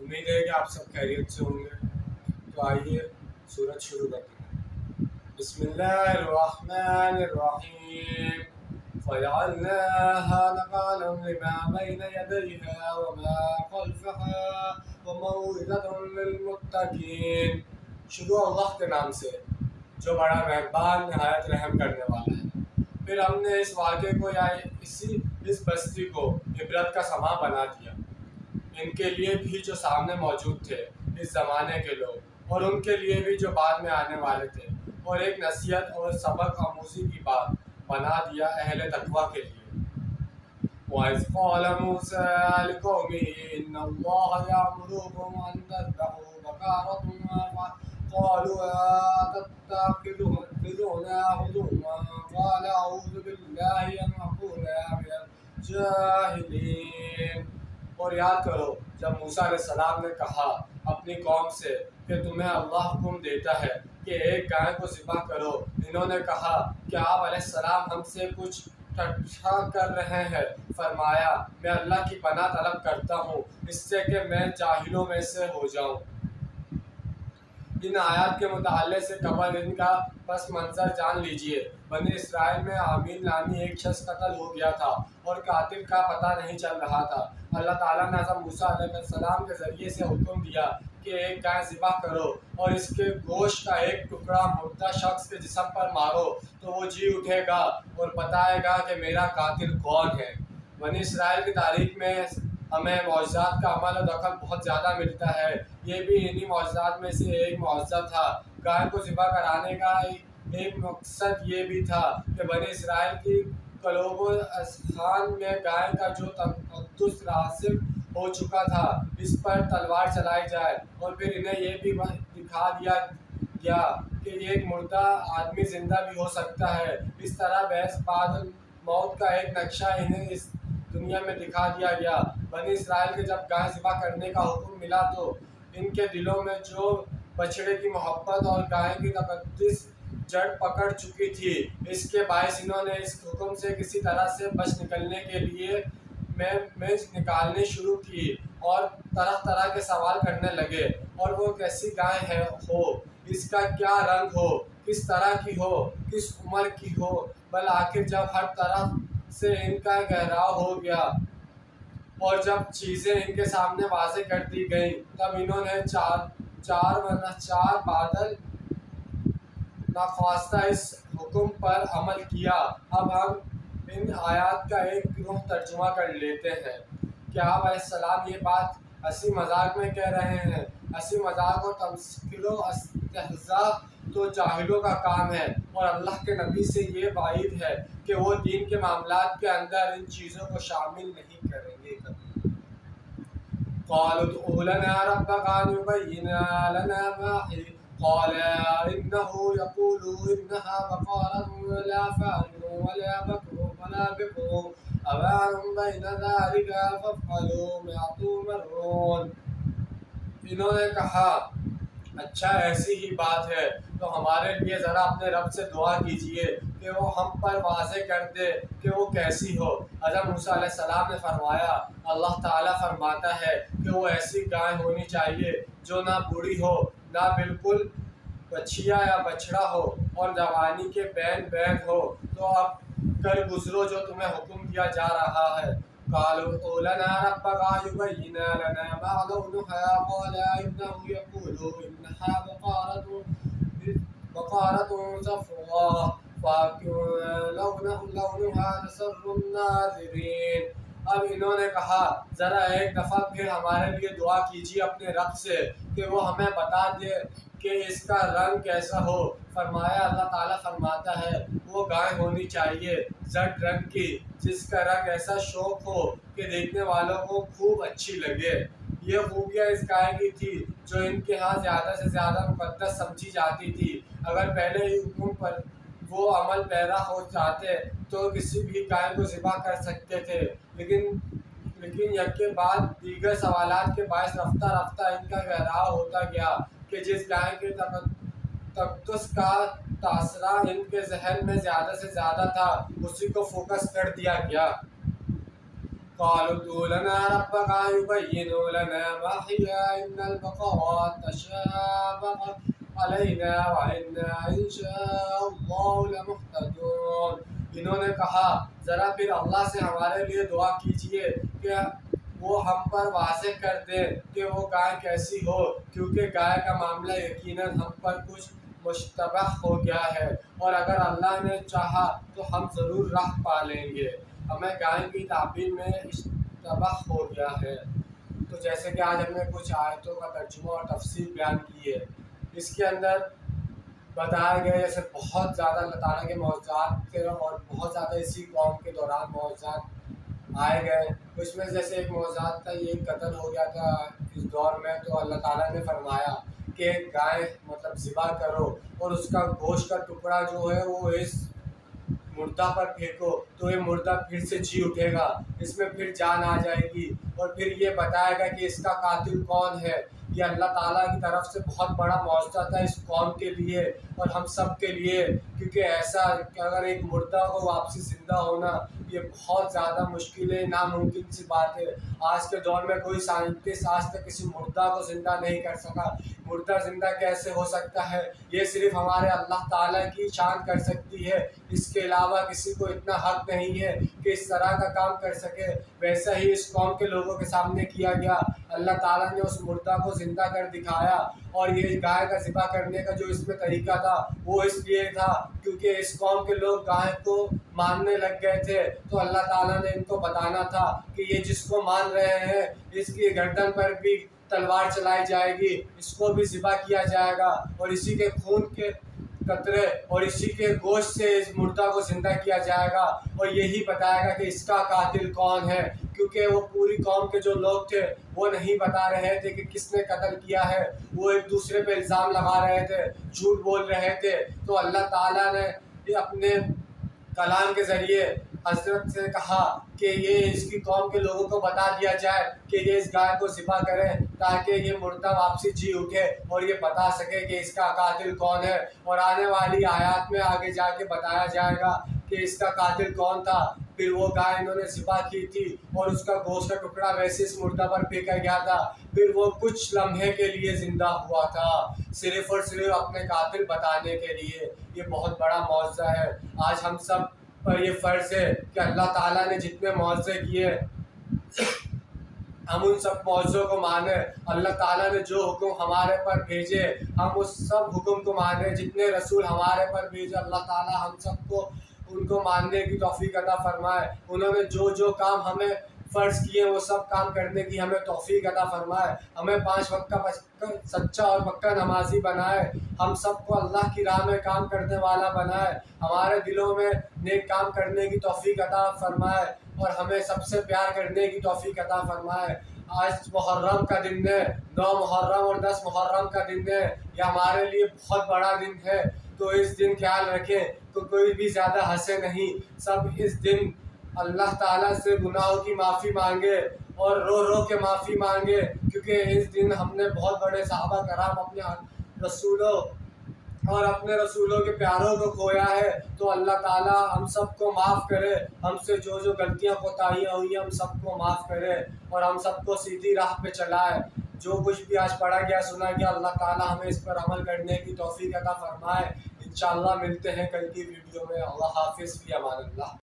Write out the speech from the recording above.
امید ہے کہ آپ سب خیریت سے ہوں گے۔ تو آئیے سورت شروع کرتے ہیں۔ بسم اللہ الرحمن الرحیم۔ فَجَعَلْنَاهَا نَكَالًا لِمَا بَيْنَ يَدَيْهَا وَمَا خَلْفَهَا وَمَوْعِظَةً لِلْمُتَّقِينَ۔ شروع اللہ کے نام سے جو بڑا مہربان نہایت رحم کرنے والا ہے۔ پھر ہم نے اس واقعے کو یا اس بستی کو عبرت کا سماں بنا دیا، ان کے لیے بھی جو سامنے موجود تھے اس زمانے کے لوگ، اور ان کے لیے بھی جو بعد میں آنے والے تھے، اور ایک نصیحت اور سبق آموزی کی بات بنا دیا اہل تقویٰ کے لیے۔ وَإِذْ قَالَ مُوسَىٰ لِقَوْمِهِ إِنَّ اللَّهَ يَأْمُرُكُمْ أَن تَذْبَحُوا بَقَرَةً قَالُوا أَتَتَّخِذُنَا هُزُوًا قَالَ أَعُوذُ بِاللَّهِ أَنْ أَكُونَ مِنَ الْجَاهِلِينَ۔ اور یاد کرو جب موسیٰ علیہ السلام نے کہا اپنی قوم سے کہ تمہیں اللہ حکم دیتا ہے کہ ایک گائے کو ذبح کرو، انہوں نے کہا کہ آپ علیہ السلام ہم سے کچھ ٹھٹھا کر رہے ہیں۔ فرمایا میں اللہ کی پناہ طلب کرتا ہوں اس سے کہ میں جاہلوں میں سے ہو جاؤں۔ ان آیات کے مطالعے سے قبل ان کا پس منظر جان لیجئے۔ بنی اسرائیل میں عامل نامی ایک شخص قتل ہو گیا تھا اور قاتل کا پتہ نہیں چل رہا تھا۔ اللہ تعالیٰ نے حضرت موسیٰ علیہ السلام کے ذریعے سے حکم دیا کہ ایک گائے ذبح کرو اور اس کے گوشت کا ایک ٹکڑا مردہ شخص کے جسم پر مارو تو وہ جی اٹھے گا اور بتائے گا کہ میرا قاتل کون ہے۔ بنی اسرائیل کی تاریخ میں ہمیں معجزات کا عمل و دخل بہت زیادہ ملتا ہے۔ یہ بھی انہی معجزات میں سے ایک معجزہ تھا۔ گائے کو ذبح کرانے کا ایک مقصد یہ بھی تھا کہ بنی اسرائیل کی قلوب و اذہان میں گائے کا جو تقدس راسخ ہو چکا تھا اس پر تلوار چلائی جائے، اور پھر انہیں یہ بھی دکھا دیا گیا کہ ایک مردہ آدمی زندہ بھی ہو سکتا ہے۔ اس طرح بعث بعد الموت کا ایک نقشہ انہیں اس دنیا میں دکھا دیا گیا۔ بنی اسرائیل کے جب گائے ذبح کرنے کا حکم ملا تو ان کے دلوں میں جو بچڑے کی محبت اور گائے کی تقدس جڑ پکڑ چکی تھی، اس کے باعث انہوں نے اس حکم سے کسی طرح سے بچ نکلنے کے لیے میں نکالنے شروع کی اور طرح طرح کے سوال کرنے لگے، اور وہ کیسی گائے ہو، اس کا کیا رنگ ہو، کس طرح کی ہو، کس عمر کی ہو۔ بالآخر جب ہر طرف سے ان کا گھیراؤ ہو گیا اور جب چیزیں ان کے سامنے واضح کر دی گئیں، تب انہوں نے چار بادل ناخواستہ اس حکم پر عمل کیا۔ اب ہم ان آیات کا ایک گروہ ترجمہ کر لیتے ہیں کہ آپ علیہ السلام یہ بات ہنسی مذاق میں کہہ رہے ہیں۔ ہنسی مذاق اور تمسخر و استہزاء تو جاہلوں کا کام ہے، اور اللہ کے نبی سے یہ وعید ہے کہ وہ دین کے معاملات کے اندر ان چیزوں کو شامل نہیں کریں گے کبھی۔ قالوا ادع لنا ربك يبين لنا ما هي قال إنه يقول إنها بقرة لا فارغ ولا بكر أوان بين ذلك فافعلوا ما تؤمرون۔ انہوں نے کہا اچھا ایسی ہی بات ہے تو ہمارے لیے ذرا اپنے رب سے دعا کیجئے کہ وہ ہم پر واضح کر دے کہ وہ کیسی ہو۔ حضرت موسیٰ علیہ السلام نے فرمایا اللہ تعالیٰ فرماتا ہے کہ وہ ایسی گائے ہونی چاہیے جو نہ بوڑھی ہو نہ بالکل بچھیا یا بچڑا ہو اور جوانی کے بین ہو۔ تو اب کر گزرو جو تمہیں حکم دیا جا رہا ہے۔ قالوا ادع لنا ربك يبين لنا ما لونها قال إنه يقول إنها بقرة صفراء فاقع لونها تسر الناظرين۔ اب انہوں نے کہا ذرا ایک دفعہ پھر ہمارے لیے دعا کیجیے اپنے رب سے کہ وہ ہمیں بتا دے کہ اس کا رنگ کیسا ہو۔ فرمایا اللہ تعالیٰ فرماتا ہے وہ گائے ہونی چاہیے زرد رنگ کی جس کا رنگ ایسا شوق ہو کہ دیکھنے والوں کو خوب اچھی لگے۔ یہ خوبیاں اس گائے کی تھی جو ان کے ہاں زیادہ سے زیادہ مقدس سمجھی جاتی تھی۔ اگر پہلے ہی حکم پر وہ عمل پیرا ہو جاتے تو کسی بھی گائے کو ذبح کر سکتے تھے، لیکن یکے بعد دیگر سوالات کے باعث رفتہ رفتہ ان کا گہراؤ ہوتا گیا کہ جس گائے کے تقدس کا تاثرہ ان کے ذہن میں زیادہ سے زیادہ تھا اسی کو فوکس کر دیا گیا۔ قالوا ادع لنا ربك يبين لنا ما هي إن البقرة تشابه علينا وإنا إن شاء الله لمهتدون۔ انہوں نے کہا ذرا پھر اللہ سے ہمارے لیے دعا کیجئے کہ وہ ہم پر واضح کر دیں کہ وہ گائے کیسی ہو، کیونکہ گائے کا معاملہ یقیناً ہم پر کچھ مشتبہ ہو گیا ہے، اور اگر اللہ نے چاہا تو ہم ضرور راہ پا لیں گے۔ ہمیں گائے کی تعبیر میں اشتباہ ہو گیا ہے۔ تو جیسے کہ آج ہم نے کچھ آیتوں کا ترجمہ اور تفسیر بیان کی ہے، اس کے اندر بتایا گیا جیسے بہت زیادہ اللہ تعالیٰ کے معجزات تھے، اور بہت زیادہ اسی قوم کے دوران معجزات آئے گئے۔ اس میں جیسے ایک معجزات تھا، یہ قتل ہو گیا تھا اس دور میں، تو اللہ تعالیٰ نے فرمایا کہ گائے مطلب ذبح کرو اور اس کا گوشت کا ٹکڑا جو ہے وہ اس مردہ پر پھینکو تو یہ مردہ پھر سے جی اٹھے گا، اس میں پھر جان آ جائے گی، اور پھر یہ بتائے گا کہ اس کا قاتل کون ہے۔ یہ اللہ تعالیٰ کی طرف سے بہت بڑا معجزہ تھا اس قوم کے لیے اور ہم سب کے لیے، کیونکہ ایسا کہ اگر ایک مردہ کو واپسی زندہ ہونا یہ بہت زیادہ مشکل ہے، ناممکن سی بات ہے۔ آج کے دور میں کوئی سائنٹسٹ آج تک کسی مردہ کو زندہ نہیں کر سکا۔ مردہ زندہ کیسے ہو سکتا ہے؟ یہ صرف ہمارے اللہ تعالیٰ کی شان کر سکتی ہے، اس کے علاوہ کسی کو اتنا حق نہیں ہے کہ اس طرح کا کام کر سکے۔ ویسا ہی اس قوم کے لوگوں کے سامنے کیا گیا، اللہ تعالیٰ نے اس مردہ کو زندہ کر دکھایا، اور یہ گائے کا ذبح کرنے کا جو اس میں طریقہ تھا وہ اس لیے تھا کیونکہ اس قوم کے لوگ گائے کو ماننے لگ گئے تھے، تو اللہ تعالیٰ نے ان کو بتانا تھا کہ یہ جس کو مان رہے ہیں اس کی گردن پر بھی تلوار چلائی جائے گی، اس کو بھی ذبح کیا جائے گا، اور اسی کے خون کے قطرے اور اسی کے گوشت سے اس مردہ کو زندہ کیا جائے گا، اور یہی بتائے گا کہ اس کا قاتل کون ہے، کیونکہ وہ پوری قوم کے جو لوگ تھے وہ نہیں بتا رہے تھے کہ کس نے قتل کیا ہے، وہ ایک دوسرے پہ الزام لگا رہے تھے، جھوٹ بول رہے تھے۔ تو اللہ تعالیٰ نے اپنے کلام کے ذریعے حضرت سے کہا کہ یہ اس کی قوم کے لوگوں کو بتا دیا جائے کہ یہ اس گائے کو ذبح کریں تاکہ یہ مردہ واپسی جی اٹھے اور یہ بتا سکے کہ اس کا قاتل کون ہے، اور آنے والی آیات میں آگے جا کے بتایا جائے گا کہ اس کا قاتل کون تھا۔ پھر وہ گائے انہوں نے ذبح کی تھی اور اس کا گوشت کا ٹکڑا ویسے اس مردہ پر پھینکا گیا تھا، پھر وہ کچھ لمحے کے لیے زندہ ہوا تھا، صرف اور صرف اپنے قاتل بتانے کے لیے۔ یہ بہت بڑا معجزہ ہے۔ آج ہم سب پر یہ فرض ہے کہ اللہ تعالیٰ نے جتنے معجزے کیے ہم ان سب معجزوں کو مانیں، اللہ تعالیٰ نے جو حکم ہمارے پر بھیجے ہم اس سب حکم کو مانیں، جتنے رسول ہمارے پر بھیجے اللہ تعالیٰ ہم سب کو ان کو ماننے کی توفیق عطا فرمائے۔ انہوں نے جو جو کام ہمیں فرض کیے وہ سب کام کرنے کی ہمیں توفیق عطا فرمائے، ہمیں 5 وقت کا سچا اور پکا نمازی بنائے، ہم سب کو اللہ کی راہ میں کام کرنے والا بنائے، ہمارے دلوں میں نیک کام کرنے کی توفیق عطا فرمائے، اور ہمیں سب سے پیار کرنے کی توفیق عطا فرمائے۔ آج محرم کا دن ہے، 9 محرم اور 10 محرم کا دن ہے، یہ ہمارے لیے بہت بڑا دن ہے، تو اس دن خیال رکھیں تو کوئی بھی زیادہ ہنسے نہیں، سب اس دن اللہ تعالیٰ سے گناہوں کی معافی مانگے اور رو رو کے معافی مانگے، کیونکہ اس دن ہم نے بہت بڑے صحابہ کرام اپنے رسولوں اور اپنے رسولوں کے پیاروں کو کھویا ہے، تو اللہ تعالیٰ ہم سب کو معاف کرے، ہم سے جو جو غلطیاں کوتاہیاں ہوئی ہیں ہم سب کو معاف کرے اور ہم سب کو سیدھی راہ پہ چلائے۔ جو کچھ بھی آج پڑھا گیا سنا گیا اللہ تعالیٰ ہمیں اس پر عمل کرنے کی توفیق عطا فرمائے۔ انشاءاللہ ملتے ہیں کل کی ویڈیو میں۔ اللہ حافظ، فی امان اللہ۔